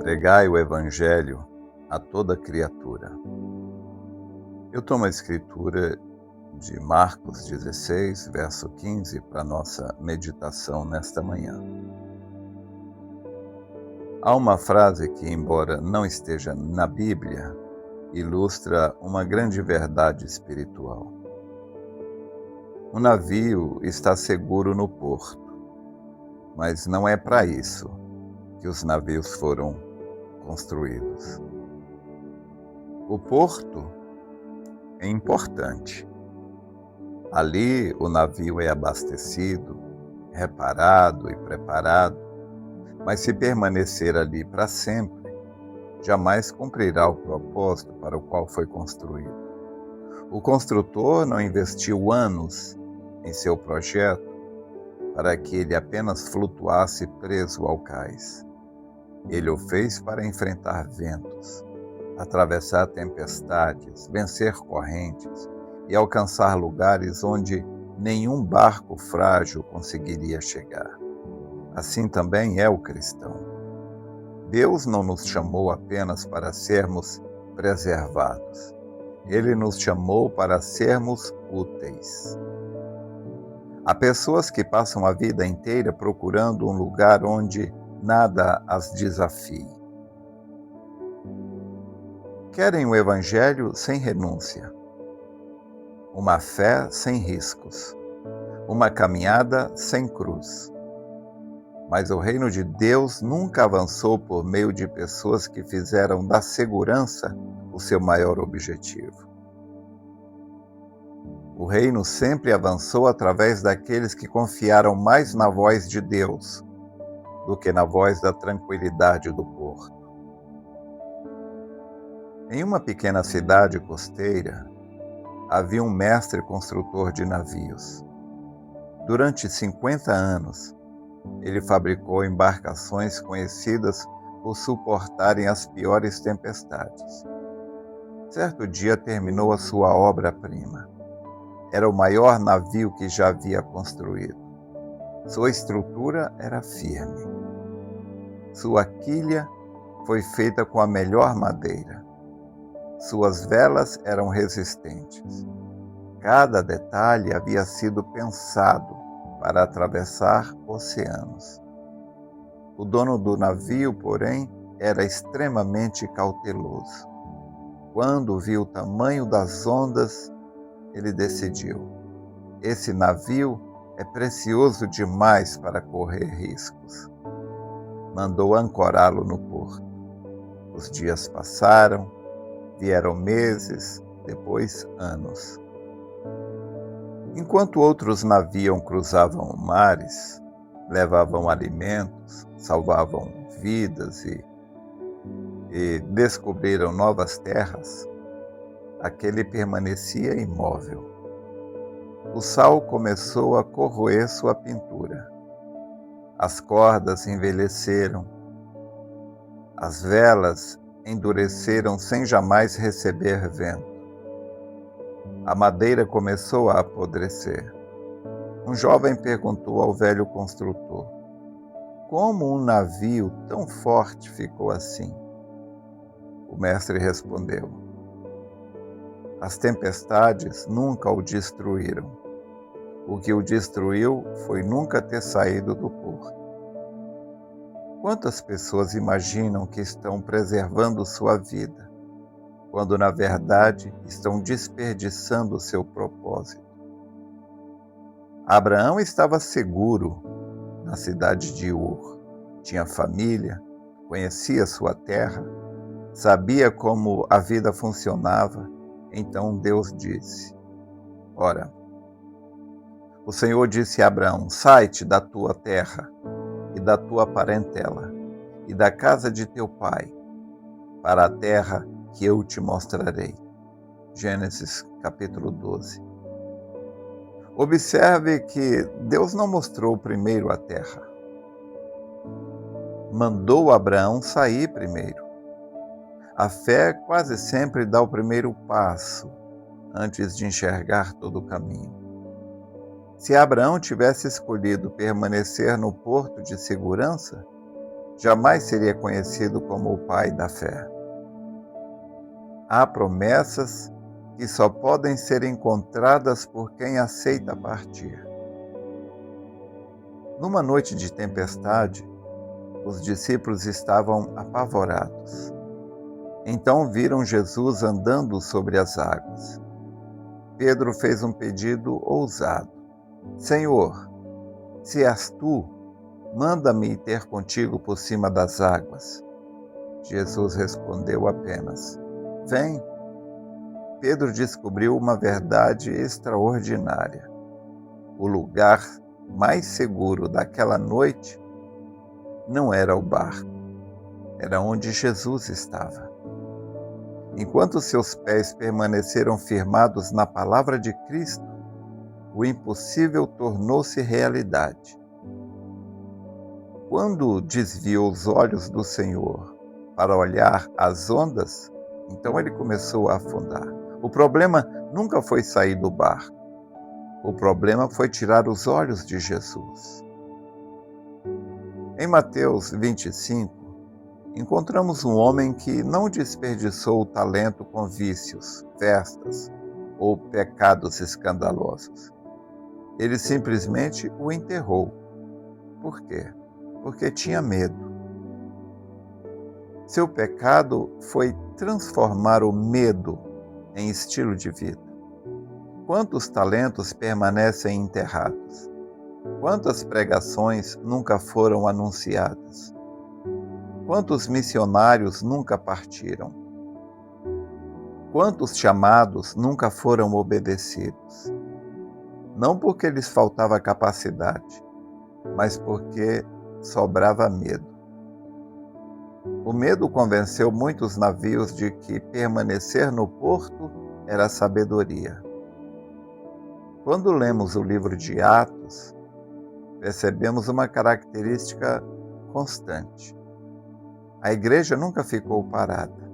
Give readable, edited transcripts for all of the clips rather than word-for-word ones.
Pregai o Evangelho a toda criatura. Eu tomo a escritura de Marcos 16, verso 15, para nossa meditação nesta manhã. Há uma frase que, embora não esteja na Bíblia, ilustra uma grande verdade espiritual. O navio está seguro no porto, mas não é para isso que os navios foram construídos. O porto é importante. Ali o navio é abastecido, reparado e preparado, mas se permanecer ali para sempre, jamais cumprirá o propósito para o qual foi construído. O construtor não investiu anos em seu projeto para que ele apenas flutuasse preso ao cais. Ele o fez para enfrentar ventos, atravessar tempestades, vencer correntes e alcançar lugares onde nenhum barco frágil conseguiria chegar. Assim também é o cristão. Deus não nos chamou apenas para sermos preservados. Ele nos chamou para sermos úteis. Há pessoas que passam a vida inteira procurando um lugar onde nada as desafie. Querem um evangelho sem renúncia, uma fé sem riscos, uma caminhada sem cruz. Mas o reino de Deus nunca avançou por meio de pessoas que fizeram da segurança o seu maior objetivo. O reino sempre avançou através daqueles que confiaram mais na voz de Deus do que na voz da tranquilidade do porto. Em uma pequena cidade costeira, havia um mestre construtor de navios. Durante 50 anos, ele fabricou embarcações conhecidas por suportarem as piores tempestades. Certo dia terminou a sua obra-prima. Era o maior navio que já havia construído. Sua estrutura era firme. Sua quilha foi feita com a melhor madeira. Suas velas eram resistentes. Cada detalhe havia sido pensado para atravessar oceanos. O dono do navio, porém, era extremamente cauteloso. Quando viu o tamanho das ondas, ele decidiu: esse navio é precioso demais para correr riscos. Mandou ancorá-lo no porto. Os dias passaram, vieram meses, depois anos. Enquanto outros navios cruzavam mares, levavam alimentos, salvavam vidas e descobriram novas terras, aquele permanecia imóvel. O sal começou a corroer sua pintura. As cordas envelheceram. As velas endureceram sem jamais receber vento. A madeira começou a apodrecer. Um jovem perguntou ao velho construtor: como um navio tão forte ficou assim? O mestre respondeu: as tempestades nunca o destruíram. O que o destruiu foi nunca ter saído do porto. Quantas pessoas imaginam que estão preservando sua vida, quando na verdade estão desperdiçando seu propósito? Abraão estava seguro na cidade de Ur. Tinha família, conhecia sua terra, sabia como a vida funcionava. Então Deus disse: ora, o Senhor disse a Abraão: sai-te da tua terra e da tua parentela e da casa de teu pai, para a terra que eu te mostrarei. Gênesis capítulo 12. Observe que Deus não mostrou primeiro a terra. Mandou Abraão sair primeiro. A fé quase sempre dá o primeiro passo antes de enxergar todo o caminho. Se Abraão tivesse escolhido permanecer no porto de segurança, jamais seria conhecido como o pai da fé. Há promessas que só podem ser encontradas por quem aceita partir. Numa noite de tempestade, os discípulos estavam apavorados. Então viram Jesus andando sobre as águas. Pedro fez um pedido ousado: Senhor, se és tu, manda-me ir ter contigo por cima das águas. Jesus respondeu apenas: Vem. Pedro descobriu uma verdade extraordinária. O lugar mais seguro daquela noite não era o barco, era onde Jesus estava. Enquanto seus pés permaneceram firmados na palavra de Cristo, o impossível tornou-se realidade. Quando desviou os olhos do Senhor para olhar as ondas, então ele começou a afundar. O problema nunca foi sair do barco. O problema foi tirar os olhos de Jesus. Em Mateus 25, encontramos um homem que não desperdiçou o talento com vícios, festas ou pecados escandalosos. Ele simplesmente o enterrou. Por quê? Porque tinha medo. Seu pecado foi transformar o medo em estilo de vida. Quantos talentos permanecem enterrados? Quantas pregações nunca foram anunciadas? Quantos missionários nunca partiram? Quantos chamados nunca foram obedecidos? Não porque lhes faltava capacidade, mas porque sobrava medo. O medo convenceu muitos navios de que permanecer no porto era sabedoria. Quando lemos o livro de Atos, percebemos uma característica constante. A igreja nunca ficou parada.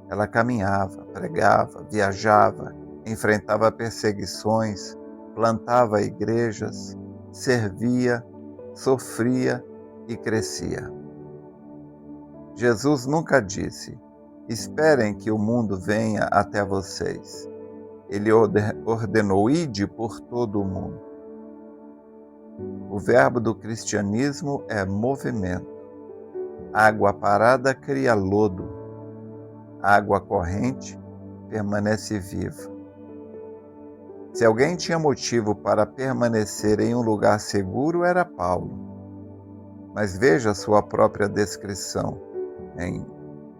Ela caminhava, pregava, viajava, enfrentava perseguições, plantava igrejas, servia, sofria e crescia. Jesus nunca disse: esperem que o mundo venha até vocês. Ele ordenou: ide por todo o mundo. O verbo do cristianismo é movimento. Água parada cria lodo. Água corrente permanece viva. Se alguém tinha motivo para permanecer em um lugar seguro, era Paulo. Mas veja sua própria descrição. Em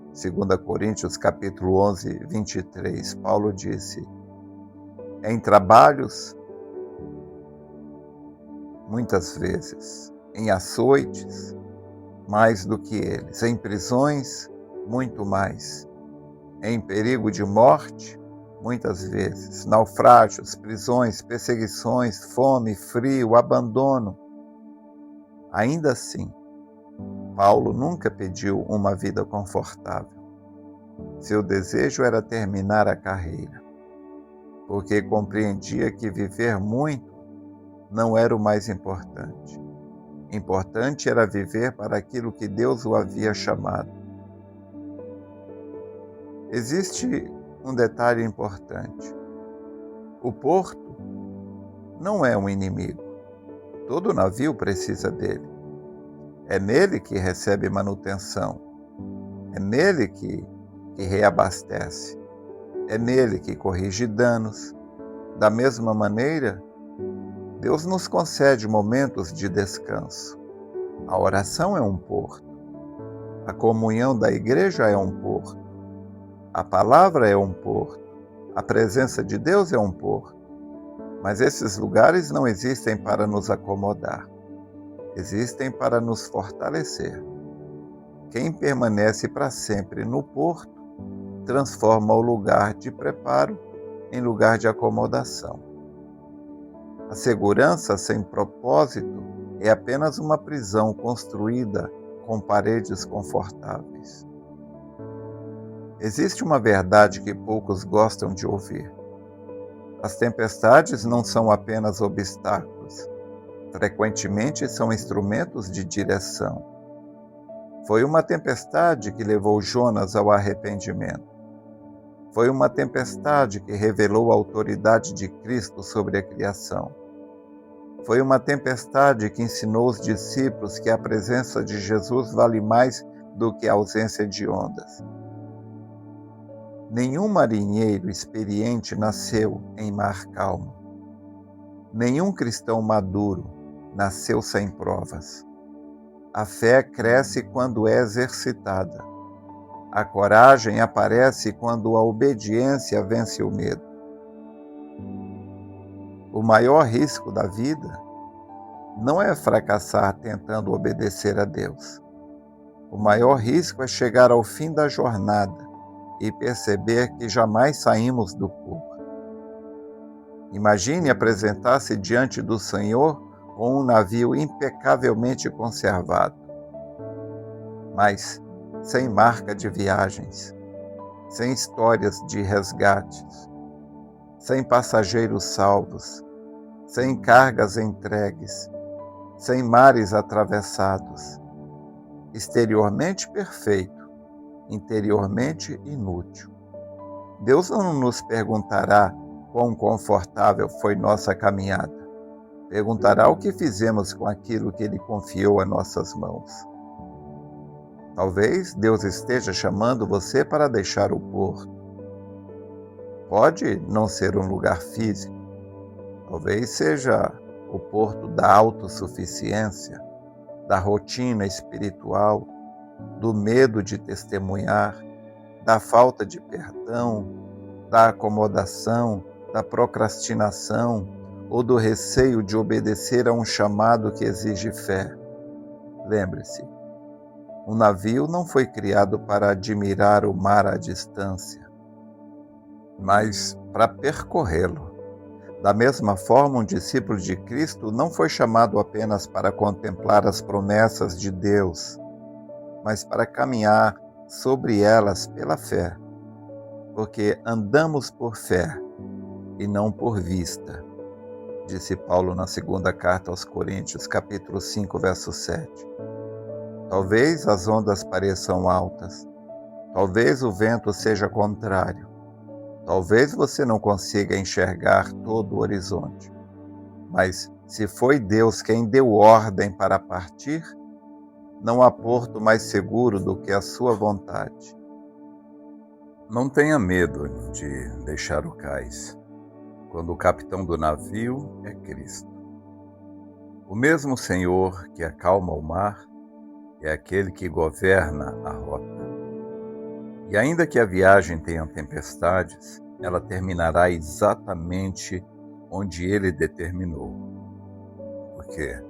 2 Coríntios capítulo 11, 23, Paulo disse: em trabalhos, muitas vezes, em açoites, mais do que eles, em prisões, muito mais, em perigo de morte, muitas vezes, naufrágios, prisões, perseguições, fome, frio, abandono. Ainda assim, Paulo nunca pediu uma vida confortável. Seu desejo era terminar a carreira, porque compreendia que viver muito não era o mais importante. Importante era viver para aquilo que Deus o havia chamado. Existe um detalhe importante. O porto não é um inimigo. Todo navio precisa dele. É nele que recebe manutenção. É nele que reabastece. É nele que corrige danos. Da mesma maneira, Deus nos concede momentos de descanso. A oração é um porto. A comunhão da igreja é um porto. A palavra é um porto. A presença de Deus é um porto. Mas esses lugares não existem para nos acomodar. Existem para nos fortalecer. Quem permanece para sempre no porto transforma o lugar de preparo em lugar de acomodação. A segurança sem propósito é apenas uma prisão construída com paredes confortáveis. Existe uma verdade que poucos gostam de ouvir. As tempestades não são apenas obstáculos. Frequentemente são instrumentos de direção. Foi uma tempestade que levou Jonas ao arrependimento. Foi uma tempestade que revelou a autoridade de Cristo sobre a criação. Foi uma tempestade que ensinou os discípulos que a presença de Jesus vale mais do que a ausência de ondas. Nenhum marinheiro experiente nasceu em mar calmo. Nenhum cristão maduro nasceu sem provas. A fé cresce quando é exercitada. A coragem aparece quando a obediência vence o medo. O maior risco da vida não é fracassar tentando obedecer a Deus. O maior risco é chegar ao fim da jornada e perceber que jamais saímos do porto. Imagine apresentar-se diante do Senhor com um navio impecavelmente conservado, mas sem marca de viagens, sem histórias de resgates, sem passageiros salvos, sem cargas entregues, sem mares atravessados, exteriormente perfeito, interiormente inútil. Deus não nos perguntará quão confortável foi nossa caminhada. Perguntará o que fizemos com aquilo que Ele confiou a nossas mãos. Talvez Deus esteja chamando você para deixar o porto. Pode não ser um lugar físico. Talvez seja o porto da autossuficiência, da rotina espiritual, do medo de testemunhar, da falta de perdão, da acomodação, da procrastinação ou do receio de obedecer a um chamado que exige fé. Lembre-se, um navio não foi criado para admirar o mar à distância, mas para percorrê-lo. Da mesma forma, um discípulo de Cristo não foi chamado apenas para contemplar as promessas de Deus, mas para caminhar sobre elas pela fé, porque andamos por fé e não por vista, disse Paulo na segunda carta aos Coríntios, capítulo 5, verso 7. Talvez as ondas pareçam altas, talvez o vento seja contrário, talvez você não consiga enxergar todo o horizonte, mas se foi Deus quem deu ordem para partir, não há porto mais seguro do que a sua vontade. Não tenha medo de deixar o cais, quando o capitão do navio é Cristo. O mesmo Senhor que acalma o mar é aquele que governa a rota. E ainda que a viagem tenha tempestades, ela terminará exatamente onde Ele determinou. Porque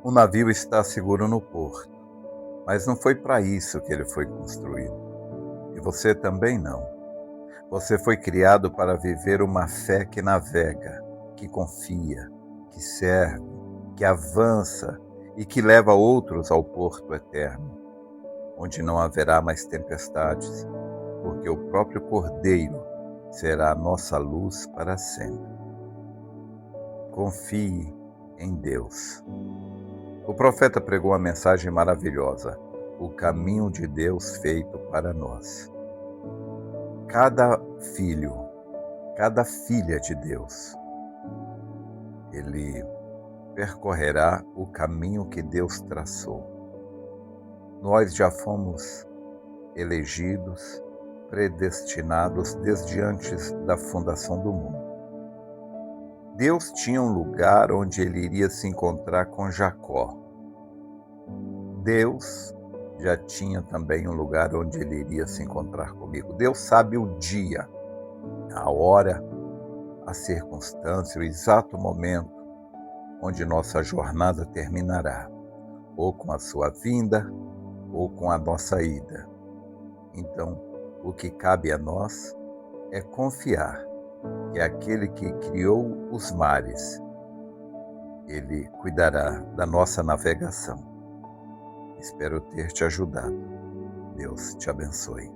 o navio está seguro no porto, mas não foi para isso que ele foi construído. E você também não. Você foi criado para viver uma fé que navega, que confia, que serve, que avança e que leva outros ao porto eterno, onde não haverá mais tempestades, porque o próprio Cordeiro será a nossa luz para sempre. Confie em Deus. O profeta pregou uma mensagem maravilhosa, o caminho de Deus feito para nós. Cada filho, cada filha de Deus, ele percorrerá o caminho que Deus traçou. Nós já fomos elegidos, predestinados desde antes da fundação do mundo. Deus tinha um lugar onde ele iria se encontrar com Jacó. Deus já tinha também um lugar onde ele iria se encontrar comigo. Deus sabe o dia, a hora, a circunstância, o exato momento onde nossa jornada terminará, ou com a sua vinda, ou com a nossa ida. Então, o que cabe a nós é confiar que aquele que criou os mares, ele cuidará da nossa navegação. Espero ter te ajudado. Deus te abençoe.